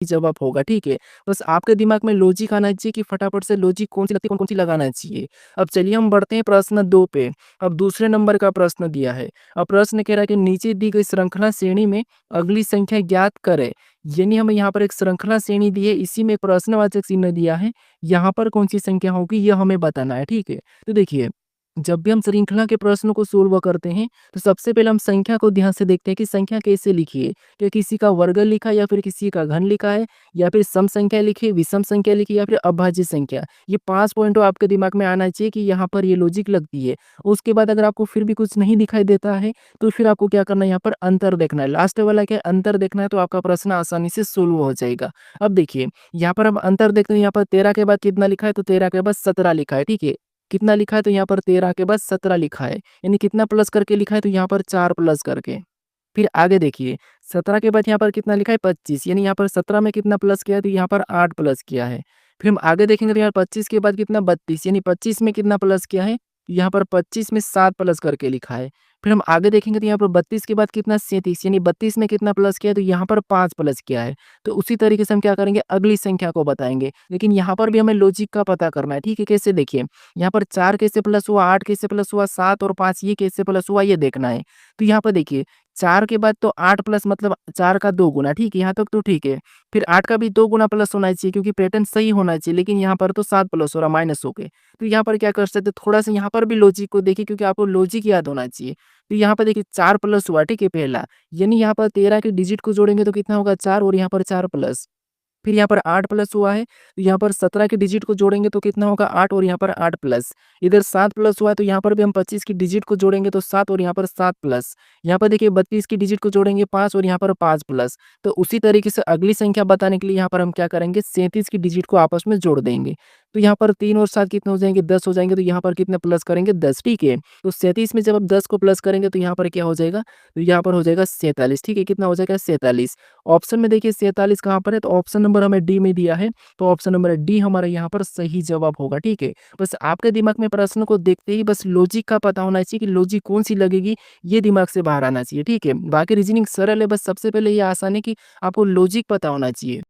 जवाब होगा, ठीक है? बस आपके दिमाग में लॉजिक आना चाहिए कि फटाफट से लॉजिक कौन-सी लगती है, कौन-कौन सी लगाना चाहिए। अब चलिए हम बढ़ते हैं प्रश्न 2 पे। अब दूसरे नंबर का प्रश्न दिया है। अब प्रश्न कह रहा है कि नीचे दी गई श्रृंखला श्रेणी में अगली संख्या ज्ञात करें। यानी हमें यहाँ पर एक श्रृंखला श्रेणी दी है, इसी में प्रश्नवाचक चिन्ह दिया है। यहाँ पर कौन-सी संख्या होगी, ये हमें बताना है, ठीक है? तो देखिए, जब भी हम श्रृंखला के प्रश्नों को सोल्व करते हैं, तो सबसे पहले हम संख्या को ध्यान से देखते हैं कि संख्या कैसे लिखी है। क्या किसी का वर्ग लिखा है या फिर किसी का घन लिखा है या फिर सम संख्या लिखी है, विषम संख्या लिखी है या फिर अभाज्य संख्या। ये 5 पॉइंट तो आपके दिमाग में आना चाहिए कि यहाँ पर ये लॉजिक लगती है। उसके बाद अगर आपको फिर भी कुछ नहीं दिखाई देता है, तो फिर आपको क्या करना है, यहाँ पर अंतर देखना है। लास्ट वाला क्या है, अंतर देखना है, तो आपका प्रश्न आसानी से सोल्व हो जाएगा। अब देखिए, यहाँ पर हम अंतर देखते हैं, यहाँ पर 13 के बाद कितना लिखा है, तो 13 के बाद 17 लिखा है, ठीक है? कितना लिखा है, तो यहाँ पर 13 के बाद 17 लिखा है। यानी कितना प्लस करके लिखा है, तो यहाँ पर 4 प्लस करके। फिर आगे देखिए, 17 के बाद यहाँ पर कितना लिखा है, 25, यानी यहाँ पर 17 में कितना प्लस किया है, तो यहाँ पर 8 प्लस किया है। फिर हम आगे देखेंगे तो यहाँ 25 के बाद कितना 32, यानी 25 में कितना प्लस किया है, यहाँ पर 25 में 7 प्लस करके लिखा है। फिर हम आगे देखेंगे तो यहाँ पर 32 के बाद कितना 37, यानी 32 में कितना प्लस किया है, तो यहाँ पर 5 प्लस किया है। तो उसी तरीके से हम क्या करेंगे, अगली संख्या को बताएँगे। लेकिन यहाँ पर भी हमें लॉजिक का पता करना है, ठीक है? कैसे देखिए, यहाँ पर 4 कैसे प्लस हुआ, 8 कैसे प्लस हुआ, 7 और 5 ये कैसे प्लस हुआ, ये देखना है। तो यहाँ पर देखिए, 4 के बाद तो 8 प्लस मतलब 4 का 2 गुना, ठीक है? यहाँ तक तो ठीक है। फिर 8 का भी 2 गुना प्लस होना चाहिए क्योंकि पैटर्न सही होना चाहिए, लेकिन यहाँ पर तो 7 प्लस हो रहा माइनस होके। तो यहाँ पर क्या कर सकते हैं, थोड़ा-सा यहाँ पर भी लॉजिक को देखिए क्योंकि आपको लॉजिक याद होना चाहिए। तो यहाँ पर देखिए 4 प्लस हुआ, ठीक है पहला, यानी यहाँ पर 13 के डिजिट को जोड़ेंगे तो कितना होगा 4 और यहाँ पर 4 प्लस। फिर यहाँ पर 8 प्लस हुआ है, तो यहाँ पर 17 के डिजिट को जोड़ेंगे तो कितना होगा 8 और यहाँ पर 8 प्लस। इधर 7 प्लस हुआ है तो यहाँ पर भी हम 25 की डिजिट को जोड़ेंगे तो 7 और यहाँ पर 7 प्लस। यहाँ पर देखिए 32 की डिजिट को जोड़ेंगे 5 और यहाँ पर 5 प्लस। तो उसी तरीके से अगली संख्या बताने के लिए यहाँ पर हम क्या करेंगे, 37 की डिजिट को आपस में जोड़ देंगे। तो यहाँ पर 3 और 7 कितने हो जाएँगे, 10 हो जाएँगे, तो यहाँ पर कितने प्लस करेंगे 10, ठीक है। तो 37 में जब आप 10 को प्लस करेंगे तो यहाँ पर क्या हो जाएगा, तो यहाँ पर हो जाएगा 47, ठीक है। कितना हो जाएगा 47। ऑप्शन में देखिए 47 कहाँ पर है, तो ऑप्शन नंबर हमें डी में दिया है, तो ऑप्शन नंबर डी हमारा यहाँ पर सही जवाब होगा, ठीक है। बस आपके दिमाग में प्रश्न को देखते ही बस लॉजिक का पता होना चाहिए कि लॉजिक कौन-सी लगेगी, ये दिमाग से बाहर आना चाहिए, ठीक है। बाकी रीजनिंग सरल है, बस सबसे पहले ये आसान है कि आपको लॉजिक पता होना चाहिए।